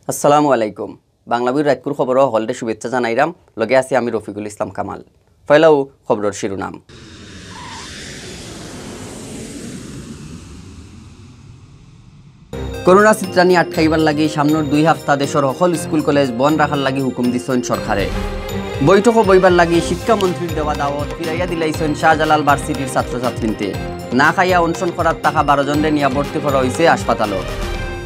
আসসালামু আলাইকুম বাংলাবীর রায়পুর খবর হলদে শুভেচ্ছা জানাইরাম লগে আছি আমি রফিকুল ইসলাম কামাল ফয়লাও খবরের শিরোনাম করোনা চিত্রানি আটকাইবার লাগি সামনের 2 সপ্তাহ দেশের সকল স্কুল কলেজ বন্ধ রাখার লাগি হুকুম দিছেন সরকারে বৈঠক বইবার লাগি শিক্ষামন্ত্রীর দেওয়া দাওয়াত ফিরাইয়া দিলাইছেন শাহজালাল ভার্সিটির ছাত্রছাত্রীতে না খাইয়া অনশন করার টাকা 12 জনরে নিয়া ভর্তি করা হয়েছে হাসপাতালও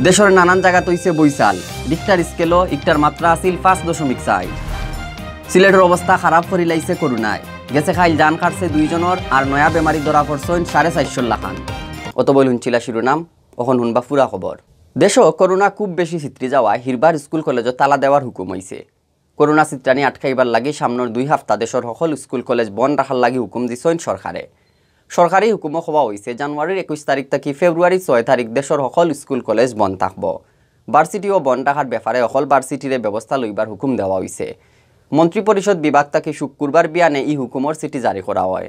দেশের নানান জায়গা তৈছে বইসাল রিক্টার স্কেলও ইকটার মাত্রা আছিল 5.4 সিলেটের অবস্থা খারাপ করে লাইছে করোনায় গেছে খাইল জান কাটছে 2 জনের আর নয়া বেমারি ধরা পড়ছেন 450 লাখান অত বলুন চিলা শিরোনাম এখন শুনবা পুরা খবর দেশও করোনা খুব বেশি চিত্রি যাওয়ায় হিরবার স্কুল কলেজে তালা দেওয়ার হুকুম হয়েছে করোনা চিত্রানি আটকাইবার লাগি সামনের 2 সপ্তাহ দেশের সকল স্কুল কলেজ বন্ধ রাখার লাগি হুকুম দিছেন সরকারে সরকারি হুকুমও হওয়া হয়েছে জানুয়ারির 21 তারিখ থেকে ফেব্রুয়ারি 6 তারিখ দেশের সকল স্কুল কলেজ বন্ধ থাকব ভার্সিটিও বন্ধ রাখার ব্যাপারে সকল ভার্সিটির ব্যবস্থা লইবার হুকুম দেওয়া হয়েছে মন্ত্রী পরিষদ বিভাগ থেকে শুক্রবার বিয়ানে এই হুকুমর চিঠি জারি করা হয়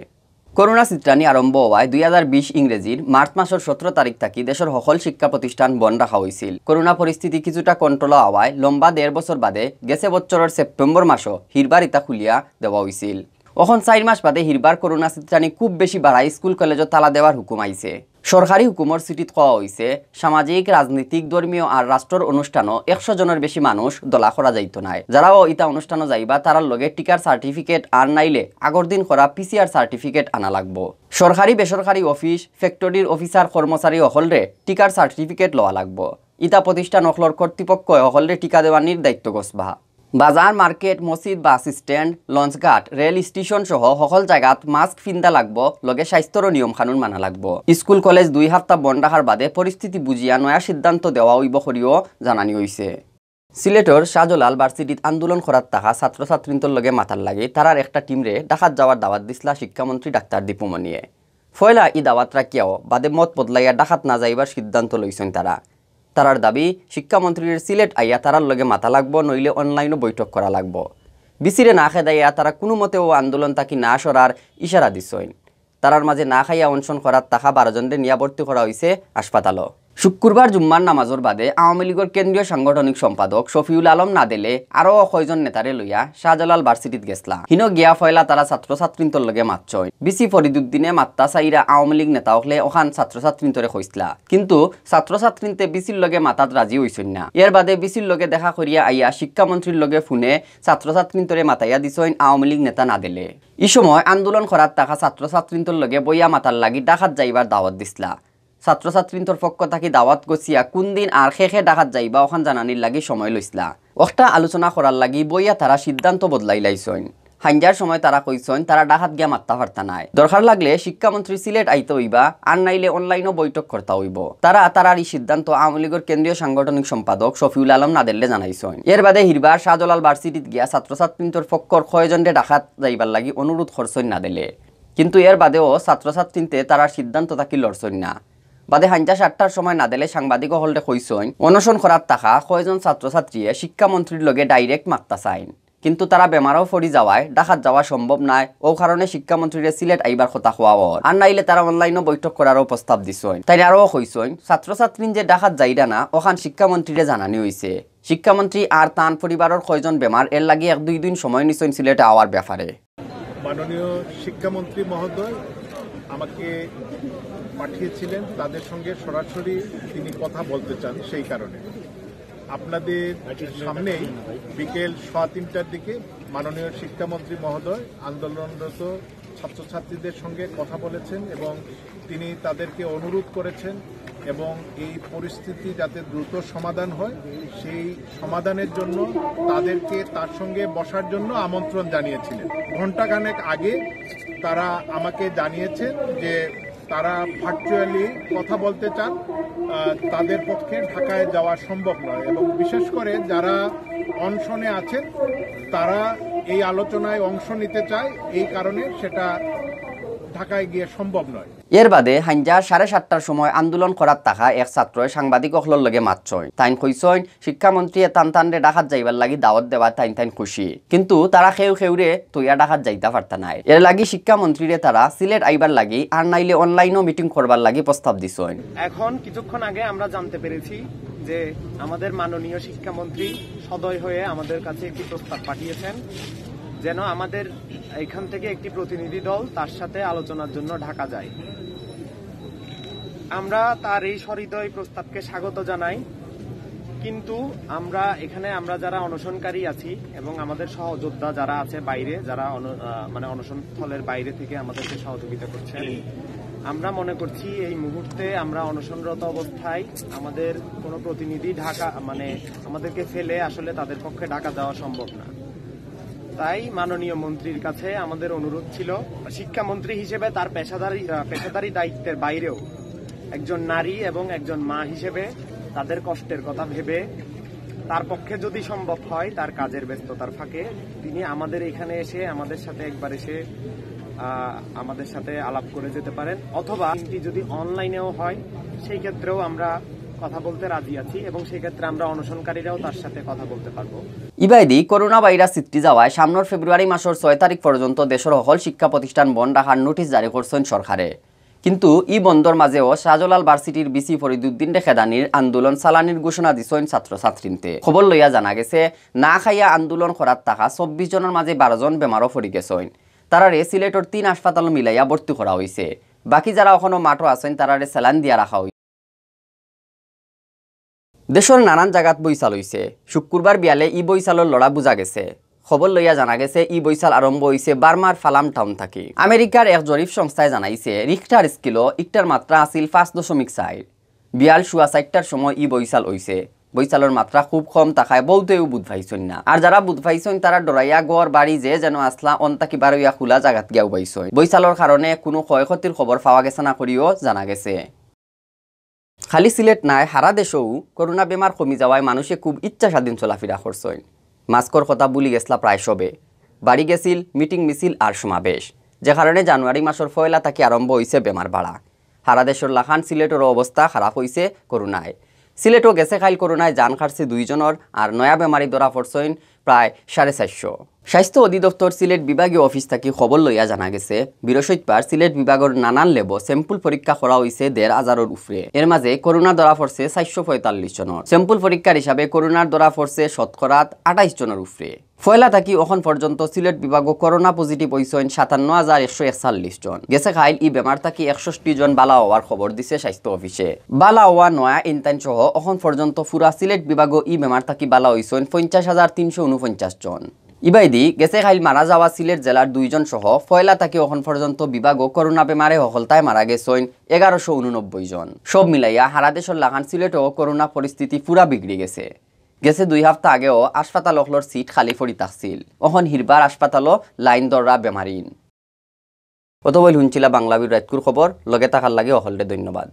করোনা চিত্রানি আরম্ভ হওয়ায় 2020 ইংরেজির মার্চ মাসের 17 তারিখ থেকে দেশের সকল শিক্ষা প্রতিষ্ঠান বন্ধ রাখা হয়েছিল করোনা পরিস্থিতি কিছুটা কন্ট্রোল হওয়ায় লম্বা 1.5 বছর বাদে গেছে বছরের সেপ্টেম্বর মাসও হিরবার ইতা খুলিয়া দেওয়া হয়েছিল এখন 4 মাস বাদে হিরবার করোনা চিত্রানি খুব বেশি বাড়াই স্কুল কলেজে তালা দেওয়ার হুকুম আইছে সরকারি হুকুমর চিঠিত কোয়া হয়েছে সামাজিক রাজনৈতিক ধর্মীয় আর রাষ্ট্রের অনুষ্ঠানও 100 জনের বেশি মানুষ দলা করা যাইত নাই যারাও ইতা অনুষ্ঠানও যাইবা তারার লগে টিকার সার্টিফিকেট আর নাইলে আগর দিন করা পিসিআর সার্টিফিকেট আনা লাগবো সরকারি বেসরকারি অফিস ফ্যাক্টরির অফিসার কর্মচারী অহলরে টিকার সার্টিফিকেট লওয়া লাগবো ইতা প্রতিষ্ঠান অহলর কর্তৃপক্ষ অহলরে টিকা দেওয়ার দায়িত্ব গছবা বাজার মার্কেট মসজিদ বাস স্ট্যান্ড লঞ্চঘাট রেল স্টেশন সহ সকল জায়গাত মাস্ক ফিন্দা লাগবো লগে স্বাস্থ্যর নিয়ম কানুন মানা লাগবো স্কুল কলেজ 2 সপ্তাহ বন্ধ রাখার বাদে পরিস্থিতি বুঝিয়া নয়া সিদ্ধান্ত দেওয়া হইব করিও জানানি হয়েছে সিলেটর শাহজালাল ভার্সিটিত আন্দোলন করার টাকা ছাত্রছাত্রীর লগে মাথার লাগে তারার একটা টিমরে ডাকাত যাওয়ার দাওয়াত দিসলা শিক্ষামন্ত্রী ডাক্তার দীপুমণিয়ে ফয়লা ই দাওয়াত রাখিয়াও বাদে মত বদলাইয়া ডাকাত না যাইবার সিদ্ধান্ত লইছেন তারার দাবি শিক্ষামন্ত্রীর সিলেট আইয়া তারার লগে মাথা লাগবো নইলে অনলাইনও বৈঠক করা লাগবো বিসিরে না খেদাইয়া তারা কোনো মতেও আন্দোলন তাকি না সরার ইশারা দিছেন তারার মাঝে না খাইয়া অনশন করার টাকা 12 জনরে নিয়া ভর্তি করা হয়েছে হাসপাতালও শুক্রবার জুম্মার নামাজের বাদে আওয়ামী লীগের কেন্দ্রীয় সাংগঠনিক সম্পাদক শফিউল আলম না দিলে আরও 6 জন নেতারে লইয়া শাহজালাল ভার্সিটিত গেছলা হিনো গিয়া ফয়লা তারা ছাত্রছাত্রীর লগে মাতছয় বিসি ফরিদুদ্দিনে মাত্তা চাইরা আওয়ামী লীগ নেতা হলে ওখান ছাত্রছাত্রীরে কইসলা কিন্তু ছাত্রছাত্রীতে বিসির লগে মাতাত রাজি হইছেন না এর বাদে বিসির লগে দেখা করিয়া আইয়া শিক্ষামন্ত্রীর লগে ফোনে ছাত্রছাত্রীরে মাতাইয়া দিছেন আওয়ামী লীগ নেতা না দিলে এই সময় আন্দোলন করার টাকা ছাত্রছাত্রীর লগে বইয়া মাতার লাগি ডাকাত যাইবার দাওয়াত দিসলা ছাত্রছাত্রীর পক্ষ থাকি দাওয়াত গছিয়া কোন দিন আর শেষে ডাকাত যাইবা ওখান জানানির লাগি সময় লইসলা একটা আলোচনা করার লাগি বইয়া তারা সিদ্ধান্ত বদলাই লাইছইন হাঞ্জার সময় তারা কইছইন তারা ডাকাত গিয়া মাত্তা পারতা নাই দরকার লাগলে শিক্ষামন্ত্রী সিলেট আইতে হইবা আর নাইলে অনলাইনও বৈঠক করতে হইব তারার এই সিদ্ধান্ত আওয়ামী লীগের কেন্দ্রীয় সাংগঠনিক সম্পাদক শফিউল আলম নাদেরলে জানাইছইন এর বাদে হিরবার শাহজালাল ভার্সিটিত গিয়া ছাত্রছাত্রীর পক্ষর 6 জনরে ডাকাত যাইবার লাগি অনুরোধ করছইন না দিলে কিন্তু এর বাদেও ছাত্রছাত্রীতে তারা সিদ্ধান্ত থাকি লড়ছইন না বাদে হাঞ্জা 7টার সময় না দিলে সাংবাদিক হলরে কইছইন অনশন করার টাকা 6 জন ছাত্রছাত্রীয়ে শিক্ষামন্ত্রীর লগে ডাইরেক্ট মাত্তা চাইন কিন্তু তারা বেমারও ফরি যাওয়ায় ডাকাত যাওয়া সম্ভব নাই ও কারণে শিক্ষামন্ত্রীরে সিলেট আইবার কথা হওয়া আর নাইলে তারা অনলাইনও বৈঠক করারও প্রস্তাব দিছইন তাই আরও কইছইন ছাত্রছাত্রী যে ডাকাত যাইরা না ওখান শিক্ষামন্ত্রীরে জানানি হইছে শিক্ষামন্ত্রী আর তান পরিবারের 6 জন বেমার এর লাগি 1-2 দিন সময় নিছইন সিলেটে আওয়ার ব্যাপারে মাননীয় শিক্ষামন্ত্রী মহোদয় আমাকে পাঠিয়েছিলেন তাদের সঙ্গে সরাসরি তিনি কথা বলতে চান সেই কারণে আপনাদের সামনেই বিকেল 3:15টার দিকে মাননীয় শিক্ষামন্ত্রী মহোদয় আন্দোলনরত ছাত্রছাত্রীদের সঙ্গে কথা বলেছেন এবং তিনি তাদেরকে অনুরোধ করেছেন এবং এই পরিস্থিতি যাতে দ্রুত সমাধান হয় সেই সমাধানের জন্য তাদেরকে তার সঙ্গে বসার জন্য আমন্ত্রণ জানিয়েছিলেন ঘণ্টাখানেক আগে তারা আমাকে জানিয়েছেন যে তারা ভার্চুয়ালি কথা বলতে চান তাদের পক্ষে ঢাকায় যাওয়া সম্ভব নয় এবং বিশেষ করে যারা অনশনে আছেন তারা এই আলোচনায় অংশ নিতে চায় এই কারণে সেটা ঢাকায় গিয়ে সম্ভব নয় এর বাদে হাঞ্জা 7:30টার সময় আন্দোলন করার টাকা এক ছাত্র সাংবাদিক হলর লগে মাতছয় তাইন কইছইন শিক্ষামন্ত্রী টানরে ডাকাত যাইবার লাগি দাওয়াত দেওয়া তাইন খুশি কিন্তু তারা খেউরে তৈয়া ডাকাত যাইতা পারতা নাই এর লাগি শিক্ষামন্ত্রীরে তারা সিলেট আইবার লাগি আর নাইলে অনলাইনও মিটিং করবার লাগি প্রস্তাব দিছইন এখন কিছুক্ষণ আগে আমরা জানতে পেরেছি যে আমাদের মাননীয় শিক্ষামন্ত্রী সদয় হয়ে আমাদের কাছে একটি প্রস্তাব পাঠিয়েছেন যেন আমাদের এখান থেকে একটি প্রতিনিধি দল তার সাথে আলোচনার জন্য ঢাকা যায়। আমরা তার এই সহৃদয় প্রস্তাবকে স্বাগত জানাই, কিন্তু আমরা যারা অনশনকারী আছি এবং আমাদের সহযোদ্ধা যারা আছে বাইরে, যারা অনশন স্থলের বাইরে থেকে আমাদেরকে সহযোগিতা করছেন, আমরা মনে করছি এই মুহূর্তে আমরা অনশনরত অবস্থায় আমাদের কোনো প্রতিনিধি আমাদেরকে ফেলে আসলে তাদের পক্ষে ঢাকা যাওয়া সম্ভব না। তাই মাননীয় মন্ত্রীর কাছে আমাদের অনুরোধ ছিল, শিক্ষামন্ত্রী হিসেবে তার পেশাদারি দায়িত্বের বাইরেও একজন নারী এবং একজন মা হিসেবে তাদের কষ্টের কথা ভেবে তার পক্ষে যদি সম্ভব হয় তার কাজের ব্যস্ততার ফাঁকে তিনি আমাদের এখানে এসে আমাদের সাথে একবার এসে আমাদের সাথে আলাপ করে যেতে পারেন, অথবা যদি অনলাইনেও হয় সেই ক্ষেত্রেও আমরা কথা বলতে রাজি আছি এবং সেই ক্ষেত্রে আমরা অনশনকারীরাও তার সাথে কথা বলতে পারবো। ইবাইদি করোনা ভাইরাস সৃষ্টি যাওয়ায় সামনের ফেব্রুয়ারি মাসের 6 তারিখ পর্যন্ত দেশের সকল শিক্ষা প্রতিষ্ঠান বন্ধ রাখার নোটিশ জারি করছেন সরকারে। কিন্তু ই বন্ধর মাঝেও শাহজালাল ভার্সিটির বিসি ফরিদুদ্দিন খেদানির আন্দোলন চালানির ঘোষণা দিছেন ছাত্রছাত্রীতে। খবর লইয়া জানা গেছে না খাইয়া আন্দোলন করার থাকা 24 জনের মাঝে 12 জন বেমারও পড়ে গেছেন। তারারে সিলেটর 3 হাসপাতাল মিলাইয়া ভর্তি করা হয়েছে। বাকি যারা এখনো মাঠও আছেন তারারে স্যালাইন দিয়া রাখা হয়েছে। দেশের নানান জায়গাত বৈশাল হয়েছে। শুক্রবার বিয়ালে ই বৈশালের লড়া বুঝা গেছে। খবর লইয়া জানা গেছে ই বৈশাল আরম্ভ হয়েছে বার্মার ফালাম টাউন থাকি। আমেরিকার এক জরিপ সংস্থায় জানাইছে রিক্টার স্কেলও ইকটার মাত্রা আছিল 5.4। বিয়াল শুয়া 4টার সময় ই বৈশাল হয়েছে। বৈশালের মাত্রা খুব কম থাকায় বলতেও বুধ পাইছেন না। আর যারা বুধ পাইছেন তারা ডরাইয়া গড় বাড়ি যে যেন আসলা অন্তাকি বারইয়া খোলা জায়গাত গিয়াও পাইছেন। বৈশালের কারণে কোনো ক্ষয়ক্ষতির খবর পাওয়া গেছে না করিও জানা গেছে। খালি সিলেট নাই, সারা দেশেও করোনা বেমার কমি যাওয়ায় মানুষে খুব ইচ্ছা স্বাধীন চলাফেরা করছেন। মাস্কর কথা ভুলি গেছলা প্রায় সবে। বাড়ি গেছিল মিটিং মিছিল আর সমাবেশ, যে কারণে জানুয়ারি মাসের 1 থেকে আরম্ভ হয়েছে বেমার বাড়া। সারা দেশের লাখান সিলেটের অবস্থা খারাপ হয়েছে করোনায়। সিলেটও গেছে খাইল করোনায় জান খাটছে 2 জনের আর নয়া বেমারি ধরা পড়ছেন প্রায় 450। স্বাস্থ্য অধিদপ্তর সিলেট বিভাগীয় অফিস থেকে খবর লইয়া জানা গেছে বৃহস্পতিবার সিলেট বিভাগের নানান লেব স্যাম্পল পরীক্ষা করা হয়েছে 1,500 উপরে। এর মাঝে করোনা ধরা পড়ছে 445 জনের। স্যাম্পল পরীক্ষার হিসাবে করোনার ধরা পড়ছে শতকরা 28 জনের উপরে। 1 থাকি এখন পর্যন্ত সিলেট বিভাগও করোনা পজিটিভ হয়েছেন 57,141 জন। গেছে খাইল ই বেমার থাকি 61 জন বালা হওয়ার খবর দিছে স্বাস্থ্য অফিসে। বালা হওয়া নয়া ইনতান সহ এখন পর্যন্ত পুরা সিলেট বিভাগও ই বেমার থাকি বালা হয়েছেন 50,349 জন। ইবাইদি গেছে খাইল মারা যাওয়া সিলেট জেলার 2 জন সহ 1 থাকি এখন পর্যন্ত বিভাগও করোনা বেমারে সফলতায় মারা গেছেন 1189 জন। সব মিলাইয়া সারা দেশের লাখান সিলেটও করোনা পরিস্থিতি পুরা বিগড়ে গেছে। গেছে 2 সপ্তাহ আগেও হাসপাতাল অখলোর সিট খালি পড়ি থাকছিল। এখন হিরবার হাসপাতালও লাইন দররা বেমারিন। অত বইল শুনছিলা বাংলা বির রাতকুর খবর। লগে থাকার লাগে অহলরে ধন্যবাদ।